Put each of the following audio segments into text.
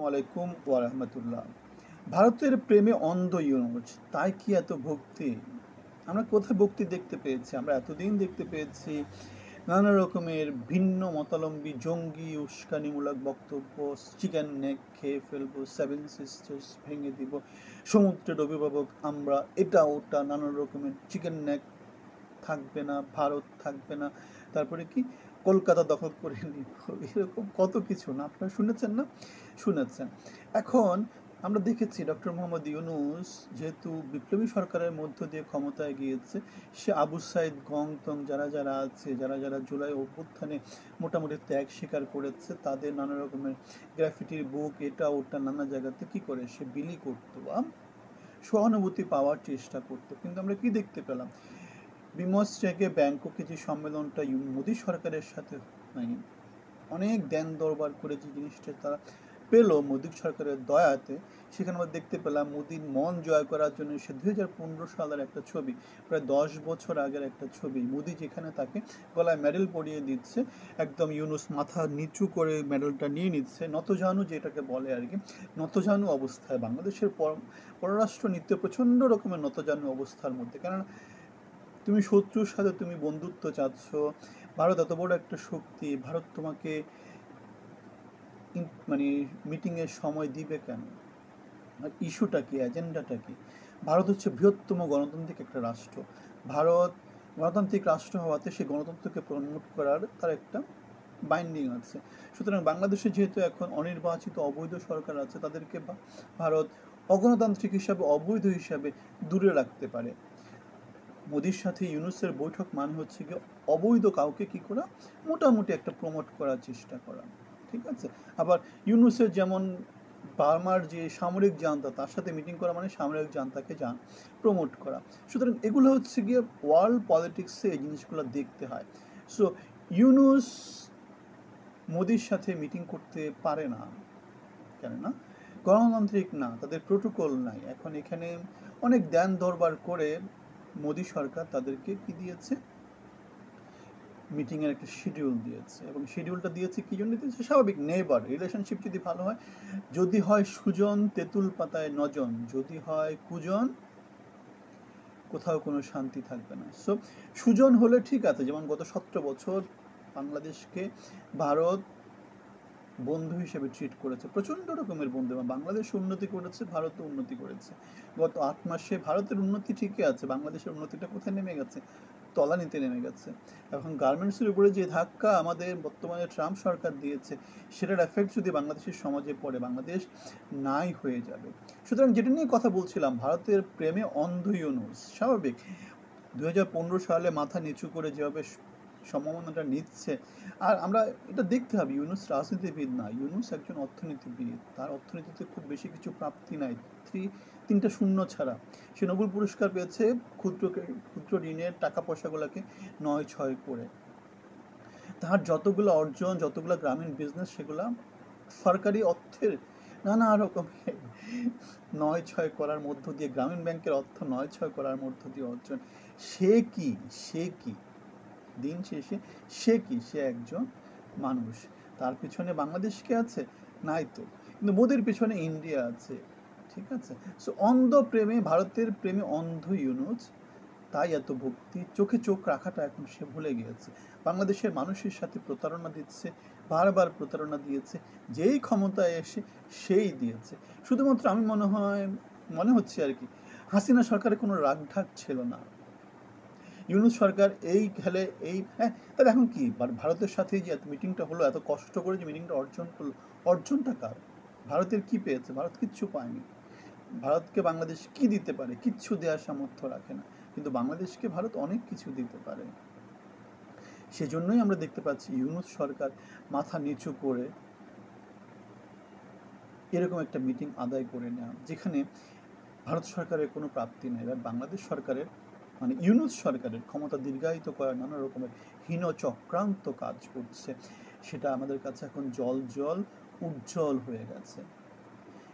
আলাইকুম ওয়া রাহমাতুল্লাহ। ভারতের প্রেমে অন্ধ ইউনুস, তাই কি এত ভক্তি? আমরা কোথায় ভক্তি দেখতে পেয়েছি? আমরা এতদিন দেখতে পেয়েছি নানা রকমের ভিন্ন মতাবলম্বী জঙ্গি উস্কানিমূলক বক্তব্য, চিকেন নেক খেয়ে ফেলবো, সেভেন সিস্টার্স ভেঙে দিব, সমুদ্রের অভিভাবক আমরা, এটা ওটা নানা রকমের চিকেন নেক থাকবে না, ভারত থাকবে না, তারপরে কি কলকাতা দখল করে নিব, এরকম কত কিছু না আপনারা শুনেছেন না? শুনেছেন। এখন আমরা দেখেছি ডক্টর মোহাম্মদ ইউনুস যেহেতু বিপ্লবী সরকারের মধ্য দিয়ে ক্ষমতায় গিয়েছে, সে আবু সাইদ গং টং যারা যারা আছে, যারা যারা জুলাই অভ্যুত্থানে মোটামুটি ত্যাগ স্বীকার করেছে, তাদের নানা রকমের গ্রাফিটির বুক এটা ওটা নানা জায়গাতে কি করে সে বিলি করতো বা সহানুভূতি পাওয়ার চেষ্টা করতো। কিন্তু আমরা কি দেখতে পেলাম? বিমসটেকে ব্যাংককে যে সম্মেলনটা মোদী সরকারের সাথে অনেক দেন দরবার করে যে জিনিসটা তারা পেল মোদী সরকারের দয়াতে, সেখানে আমরা দেখতে পেলাম মোদীর মন জয় করার জন্য সে 2015 সালের একটা ছবি, প্রায় 10 বছর আগের একটা ছবি, মোদী যেখানে তাকে গলায় মেডেল পরিয়ে দিচ্ছে, একদম ইউনুস মাথা নিচু করে মেডেলটা নিয়ে নিচ্ছে, নতজানু যেটাকে বলে আর কি, নতজানু অবস্থায়। বাংলাদেশের পররাষ্ট্র নীতি প্রচণ্ড রকমের নতজানু অবস্থার মধ্যে, কারণ তুমি শত্রুর সাথে তুমি বন্ধুত্ব চাচ্ছ, ভারত এত বড় একটা শক্তি, ভারত তোমাকে মানে মিটিংয়ের সময় দিবে কেন? আর ইস্যুটা কি, এজেন্ডাটা কি? ভারত হচ্ছে বৃহত্তম গণতান্ত্রিক একটা রাষ্ট্র। ভারত গণতান্ত্রিক রাষ্ট্র হওয়াতে সে গণতন্ত্রকে প্রমোট করার তার একটা বাইন্ডিং আছে। সুতরাং বাংলাদেশে যেহেতু এখন অনির্বাচিত অবৈধ সরকার আছে, তাদেরকে ভারত অগণতান্ত্রিক হিসাবে, অবৈধ হিসাবে দূরে রাখতে পারে। মোদির সাথে ইউনুসের বৈঠক মানে হচ্ছে কি অবৈধ কাউকে কি করা, মোটামুটি একটা প্রমোট করার চেষ্টা করা, ঠিক আছে? আবার ইউনুসের যেমন বার্মার যে সামরিক জান্তা, তার সাথে মিটিং করা মানে সামরিক জান্তাকে প্রমোট করা। সুতরাং এগুলো হচ্ছে গিয়ে ওয়ার্ল্ড পলিটিক্সে এই জিনিসগুলো দেখতে হয়। সো ইউনুস মোদির সাথে মিটিং করতে পারে না, কেন না? গণতান্ত্রিক না, তাদের প্রোটোকল নাই। এখন এখানে অনেক দেন দরবার করে মোদী সরকার তাদেরকে কি দিয়েছে, মিটিংয়ের একটা শিডিউল দিয়েছে, এবং শিডিউলটা দিয়েছে কি জন্য দিয়েছে? স্বাভাবিক, নেইবার রিলেশনশিপ যদি ভালো হয়, যদি হয় সুজন তেঁতুল পাতায় নজন, যদি হয় কুজন কোথাও কোনো শান্তি থাকবে না। সো সুজন হলে ঠিক আছে, যেমন গত 17 বছর বাংলাদেশকে ভারত বন্ধু হিসেবে ট্রিট করেছে, প্রচণ্ড রকমের বন্ধু, এবং বাংলাদেশ উন্নতি করেছে, ভারতও উন্নতি করেছে। গত 8 মাসে ভারতের উন্নতি ঠিকই আছে, বাংলাদেশের উন্নতিটা কোথায় নেমে গেছে? তলানিতে নেমে গেছে। এখন গার্মেন্টসের উপরে যে ধাক্কা আমাদের বর্তমানে ট্রাম্প সরকার দিয়েছে, সেটার এফেক্ট যদি বাংলাদেশের সমাজে পড়ে, বাংলাদেশ নাই হয়ে যাবে। সুতরাং যেটা নিয়ে কথা বলছিলাম, ভারতের প্রেমে অন্ধ ইউনুস, স্বাভাবিক 2015 সালে মাথা নিচু করে যেভাবে সম্ভাবনাটা নিচ্ছে, আর আমরা এটা দেখতে হবে, ইউনুস রাজনীতিবিদ না, ইউনুস একজন অর্থনীতিবিদ, তার অর্থনীতিতে খুব বেশি কিছু প্রাপ্তি নাই, তিনটা শূন্য ছাড়া। সে নোবেল পুরস্কার পেয়েছে ক্ষুদ্র ঋণের টাকা পয়সাগুলোকে 9-6 করে। তার যতগুলো অর্জন, যতগুলো গ্রামীণ বিজনেস, সেগুলা সরকারি অর্থের নানা রকমের 9-6 করার মধ্য দিয়ে, গ্রামীণ ব্যাংকের অর্থ 9-6 করার মধ্য দিয়ে অর্জন। সে কি দিন শেষে সে একজন মানুষ। তার পিছনে বাংলাদেশ কে আছে? নাই তো। কিন্তু মোদির পিছনে ইন্ডিয়া আছে, ঠিক আছে? সো অন্ধ প্রেমে, ভারতের প্রেমে অন্ধ ইউনুস, তাই এত ভক্তি, চোখে চোখ রাখাটা এখন সে ভুলে গিয়েছে। বাংলাদেশের মানুষের সাথে প্রতারণা দিচ্ছে, বারবার প্রতারণা দিয়েছে, যেই ক্ষমতায় এসে সেই দিয়েছে। শুধুমাত্র আমি মনে হচ্ছে আর কি, হাসিনা সরকারের কোনো রাগঢাক ছিল না, ইউনুস সরকার এই খেলে এই তাহলে এখন কি ভারতের সাথে যে এত মিটিংটা হলো, এত কষ্ট করে যে মিটিংটা অর্জন করলো, অর্জনটা কার? ভারতের কি পেয়েছে? ভারত কিচ্ছু পায়নি। ভারতকে বাংলাদেশ কি দিতে পারে? কিচ্ছু দেওয়ার সামর্থ্য রাখে না, কিন্তু বাংলাদেশকে ভারত অনেক কিছু দিতে পারে। সেজন্যই আমরা দেখতে পাচ্ছি ইউনুস সরকার মাথা নিচু করে এরকম একটা মিটিং আদায় করে নেওয়া, যেখানে ভারত সরকারের কোনো প্রাপ্তি নেই। এবার বাংলাদেশ সরকারের মানে ইউনুস সরকারের ক্ষমতা দীর্ঘায়িত করার নানা রকমের হীন চক্রান্ত কাজ করছে, সেটা আমাদের কাছে এখন জল উজ্জ্বল হয়ে গেছে।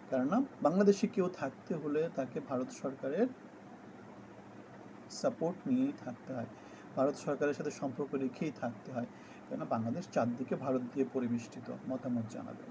কেননা বাংলাদেশে কেউ থাকতে হলে তাকে ভারত সরকারের সাপোর্ট নিয়েই থাকতে হয়, ভারত সরকারের সাথে সম্পর্ক রেখেই থাকতে হয়, কেননা বাংলাদেশ চারদিকে ভারত দিয়ে পরিবেষ্টিত। মতামত জানাবেন।